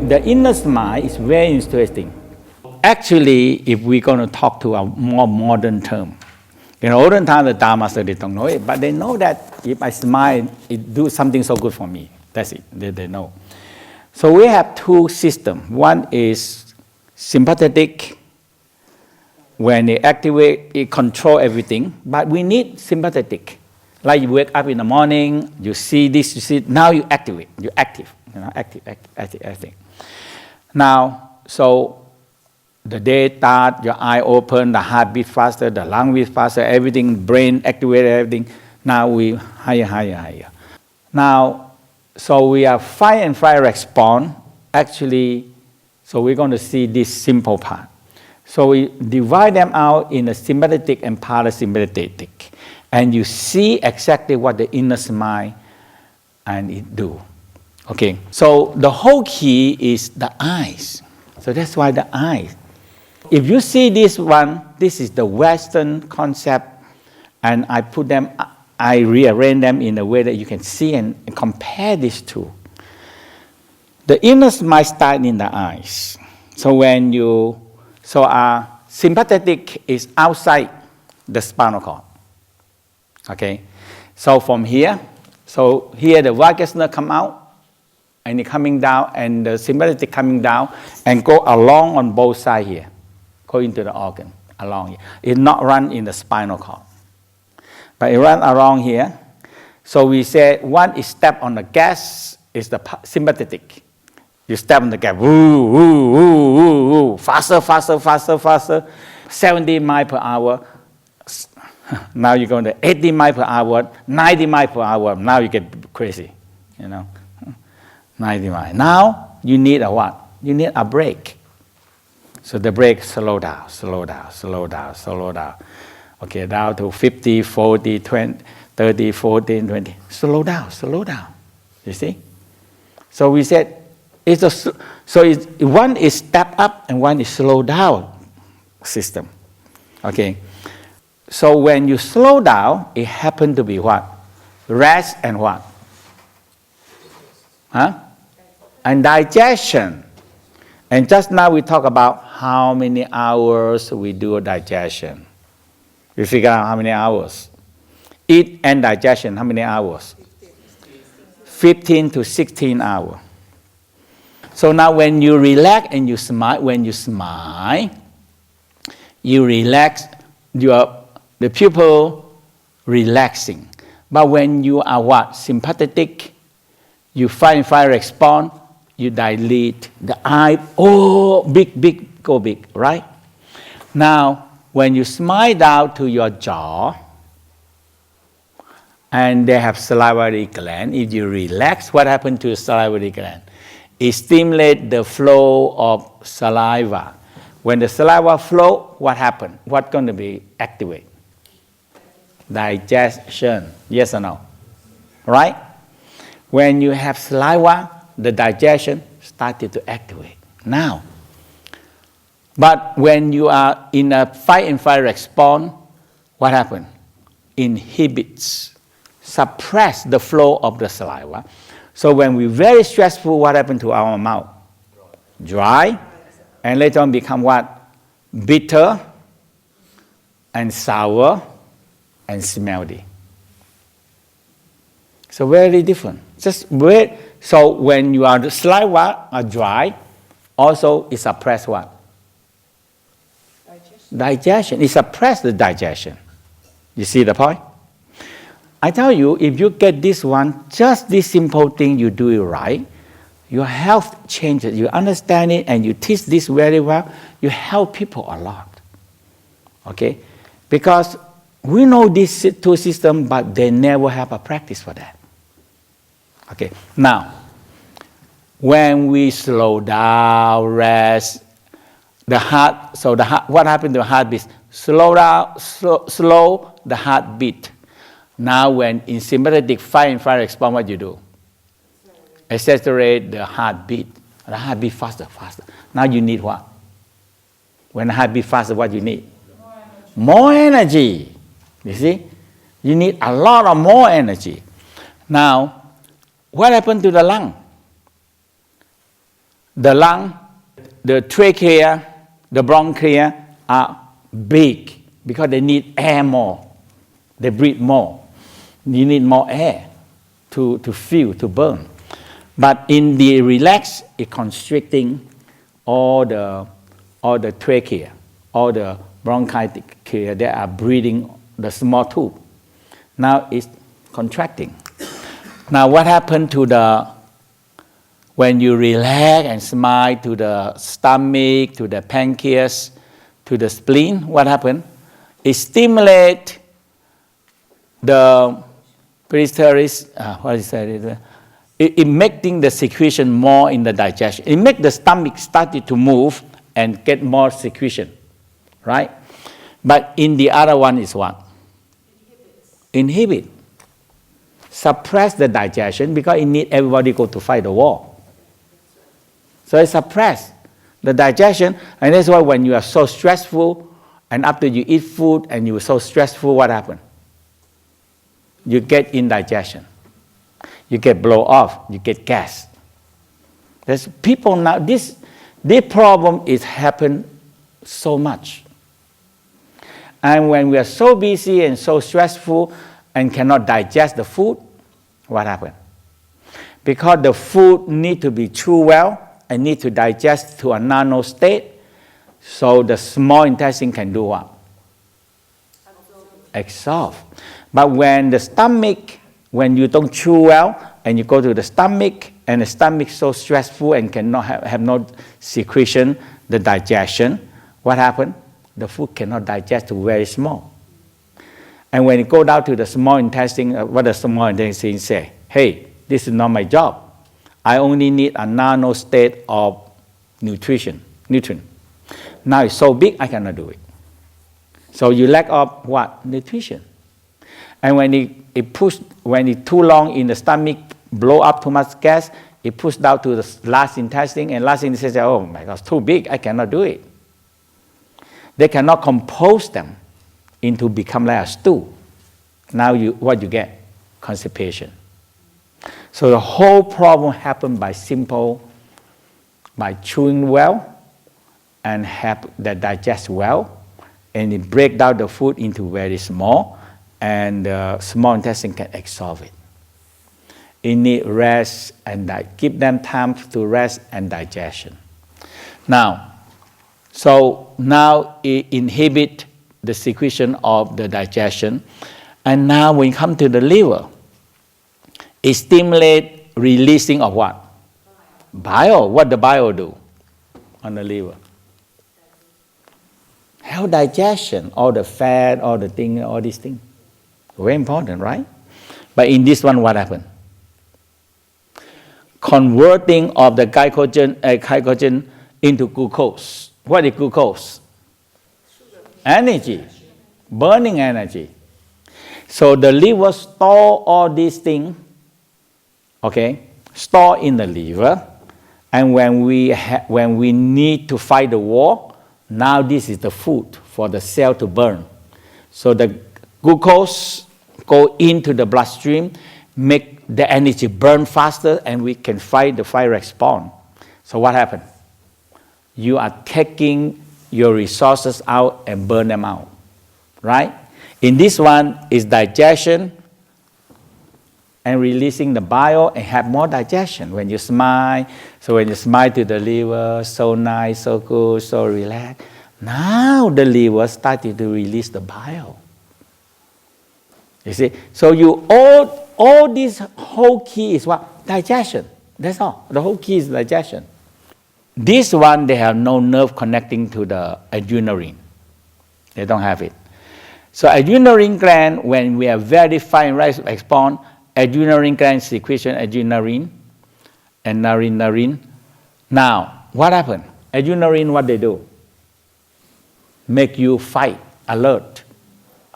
the inner smile is very interesting. Actually, if we're going to talk to a more modern term, in olden time, the Dharma they don't know it, but they know that if I smile, it do something so good for me. That's it. They know. So we have two systems. One is sympathetic. When it activate, it control everything. But we need sympathetic. Like you wake up in the morning, you see this, you see now you activate, you active, active. Now, so the day start, your eye open, the heart beat faster, the lung beat faster, everything, brain activate everything. Now we higher. Now, so we have fight and flight response. Actually, so we're going to see this simple part. So we divide them out in a sympathetic and parasympathetic. And you see exactly what the inner smile and it do. Okay, so the whole key is the eyes. So that's why the eyes. If you see this one, this is the Western concept, and I rearrange them in a way that you can see and compare these two. The inner smile starts in the eyes. So sympathetic is outside the spinal cord. Okay, so from here, the vagus nerve come out, and it coming down, and the sympathetic coming down, and go along on both sides here, go into the organ along here. It not run in the spinal cord, but it run along here. So we say one is step on the gas is the sympathetic. You step on the gas, woo, woo, woo, woo, woo, faster, 70 miles per hour. Now you're going to 80 miles per hour, 90 miles per hour. Now you get crazy, 90 miles. Now you need a what? You need a brake. So the brake, slow down. Okay, down to 50, 40, 20, 30, 40, 20. Slow down. You see? So we said, one is step up and one is slow down system. Okay. So when you slow down, it happens to be what? Rest and what? And digestion. And just now we talk about how many hours we do digestion. We figure out how many hours. Eat and digestion, how many hours? 15 to 16 hours. So now when you relax and you smile, you relax the pupil relaxing. But when you are what? Sympathetic, you fight and flight response, you dilate the eye, big, go big, right? Now, when you smile down to your jaw, and they have salivary gland, if you relax, what happens to the salivary gland? It stimulates the flow of saliva. When the saliva flow, what happens? What's going to be activated? Digestion. Yes or no? Right? When you have saliva, the digestion started to activate. Now, but when you are in a fight and flight response, what happens? Inhibits, suppress the flow of the saliva. So when we're very stressful, what happens to our mouth? Dry, and later on become what? Bitter, and sour, and smelly. So very different. So when you are the saliva are dry, also it suppress what? Digestion. It suppress the digestion. You see the point? I tell you, if you get this one, just this simple thing, you do it right, your health changes. You understand it and you teach this very well, you help people a lot. Okay? Because we know these two systems, but they never have a practice for that. Okay? Now, when we slow down, rest, the heart, what happened to the heartbeat? Slow down, slow the heartbeat. Now when in sympathetic fight and flight response, what you do? Accelerate the heartbeat. The heartbeat faster. Now you need what? When the heartbeat faster, what you need? More energy. You see? You need a lot of more energy. Now, what happened to the lung? the lung, the trachea, the bronchia are big because they need air more. They breathe more. You need more air to feel, to burn. But in the relax, it's constricting all the trachea, all the bronchia, they are breathing the small tube. Now it's contracting. Now what happened to when you relax and smile to the stomach, to the pancreas, to the spleen, what happened? It stimulates the it making the secretion more in the digestion. It makes the stomach start to move and get more secretion, right? But in the other one is what? Inhibit. Suppress the digestion because it need everybody go to fight the war. So it suppress the digestion, and that's why when you are so stressful, and after you eat food and you are so stressful, what happens? You get indigestion. You get blow off. You get gas. There's people now. This problem is happen so much. And when we are so busy and so stressful and cannot digest the food, what happens? Because the food need to be chewed well and need to digest to a nano state, so the small intestine can do what? Absorb. But when the stomach, when you don't chew well and you go to the stomach and the stomach so stressful and cannot have no secretion, the digestion, what happens? The food cannot digest to very small. And when it go down to the small intestine, what does small intestine say? Hey, this is not my job. I only need a nano state of nutrition. Now it's so big, I cannot do it. So you lack of what? Nutrition. And when it too long in the stomach, blow up too much gas, it pushes down to the last intestine, and last intestine says, oh my God, it's too big, I cannot do it. They cannot compose them into become like a stew. Now what you get? Constipation. So the whole problem happened by chewing well and have that digest well, and it break down the food into very small, and the small intestine can absorb it. It need rest and give them time to rest and digestion. Now it inhibit the secretion of the digestion, and now when it come to the liver, it stimulate releasing of what? Bile. What the bile do on the liver? Help digestion, all the fat, all the thing, all these things. Very important, right? But in this one, what happened? Converting of the glycogen into glucose. What is glucose? Energy, burning energy. So the liver store all these things, store in the liver, and when we need to fight the war, now this is the food for the cell to burn. So the glucose go into the bloodstream, make the energy burn faster, and we can fight the fire response. So what happened? You are taking your resources out and burn them out, right? In this one is digestion and releasing the bile and have more digestion. When you smile, so when you smile to the liver, so nice, so good, so relaxed. Now the liver started to release the bile. You see? So all this whole key is what? Digestion. That's all. The whole key is digestion. This one, they have no nerve connecting to the adrenal. They don't have it. So adrenal gland, when we are very fine rice expand, adrenal gland secretion adrenaline and narine. Now, what happened? Adrenaline, what they do? Make you fight, alert,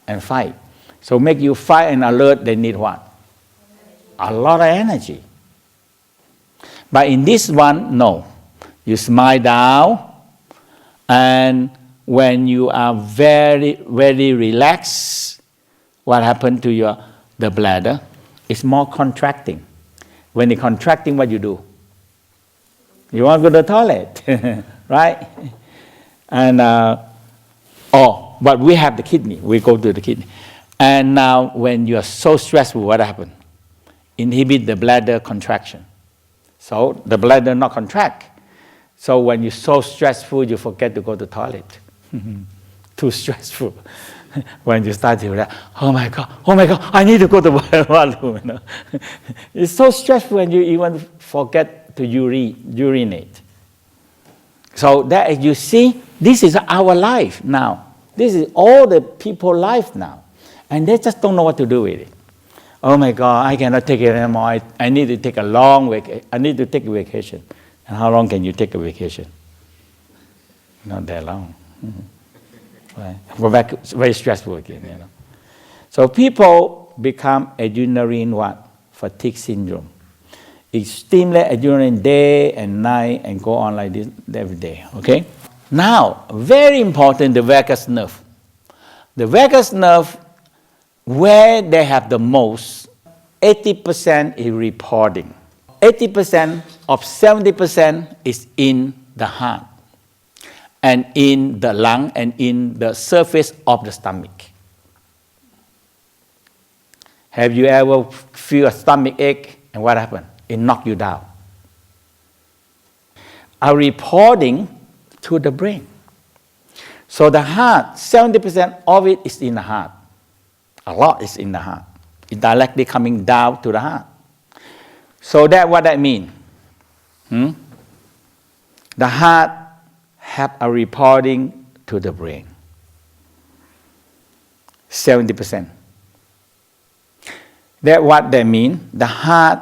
and fight. So make you fight and alert, they need what? A lot of energy. But in this one, no. You smile down, and when you are very, very relaxed, what happened to the bladder? It's more contracting. When it's contracting, what you do? You want to go to the toilet, right? And, but we have the kidney. We go to the kidney. And now when you are so stressful, what happens? Inhibit the bladder contraction. So the bladder not contract. So when you're so stressful, you forget to go to the toilet. Too stressful. When you start to realize, oh my God, I need to go to the bathroom. You know? It's so stressful when you even forget to urinate. So that, as you see, this is our life now. This is all the people's life now. And they just don't know what to do with it. Oh my God, I cannot take it anymore. I need to take a long vacation. I need to take a vacation. And how long can you take a vacation? Not that long. Right. Go back, it's very stressful again. You know. So people become adrenaline what? Fatigue syndrome. It stimulates adrenaline day and night and go on like this every day. Okay? Now, very important, the vagus nerve. The vagus nerve, where they have the most, 80% is reporting. 80% of 70% is in the heart and in the lung and in the surface of the stomach. Have you ever feel a stomach ache and what happened? It knocked you down. Are reporting to the brain. So the heart, 70% of it is in the heart. A lot is in the heart. It's directly coming down to the heart. So that what that means? The heart have a reporting to the brain. 70%. That what that means? The heart,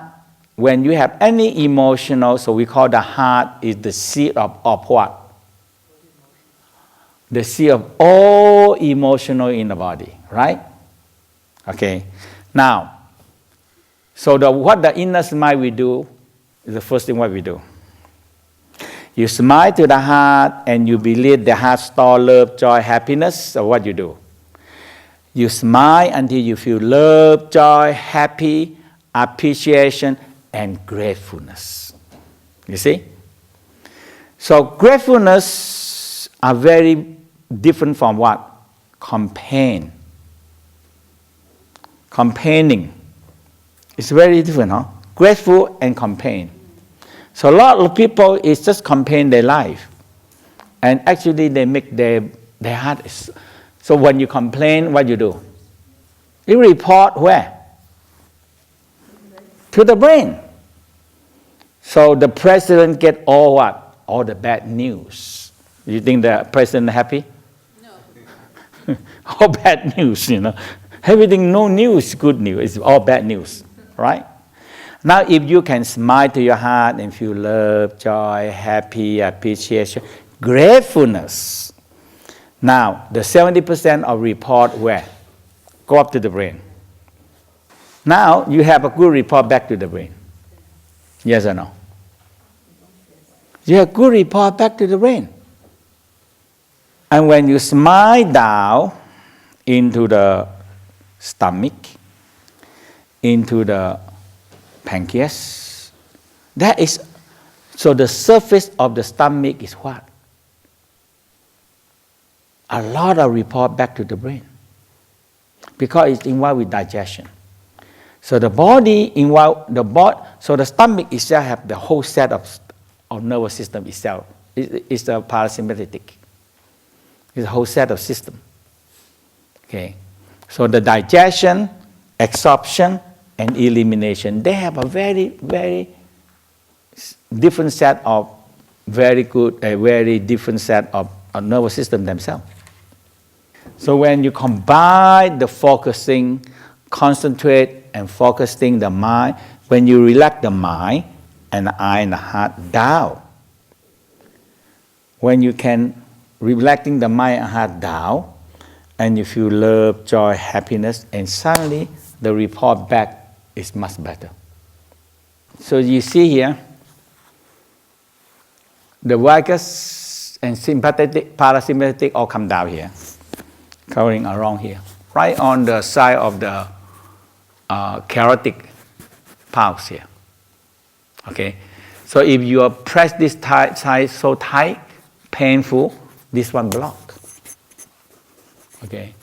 when you have any emotional, so we call the heart is the seat of what? The seat of all emotional in the body, right? Okay. Now, so what the inner smile we do is the first thing what we do. You smile to the heart and you believe the heart store love, joy, happiness. So what you do? You smile until you feel love, joy, happy, appreciation, and gratefulness. You see? So gratefulness are very different from what? Campaigning. It's very different, huh? Grateful and campaign. So a lot of people is just campaign their life. And actually they make their heart. So when you complain, what you do? You report where? To the brain. So the president get all what? All the bad news. You think the president happy? No. All bad news, you know. Everything, no news, good news. It's all bad news, right? Now, if you can smile to your heart and feel love, joy, happy, appreciation, gratefulness. Now, the 70% of report where? Go up to the brain. Now, you have a good report back to the brain. Yes or no? You have good report back to the brain. And when you smile down into the stomach, into the pancreas, that is, so the surface of the stomach is what? A lot of report back to the brain. Because it's involved with digestion. So the body involved, so the stomach itself have the whole set of nervous system itself. It's the parasympathetic. It's a whole set of system. Okay. So the digestion, absorption, and elimination, they have a very, very different set of very different set of nervous system themselves. So when you combine the focusing, concentrate and focusing the mind, when you relax the mind and the eye and the heart down, when you can relaxing the mind and heart down, and you feel love, joy, happiness, and suddenly the report back is much better. So you see here, the vagus and sympathetic, parasympathetic all come down here, covering around here, right on the side of the carotid pulse here. Okay, So if you are press this side so tight, painful, this one block. Okay.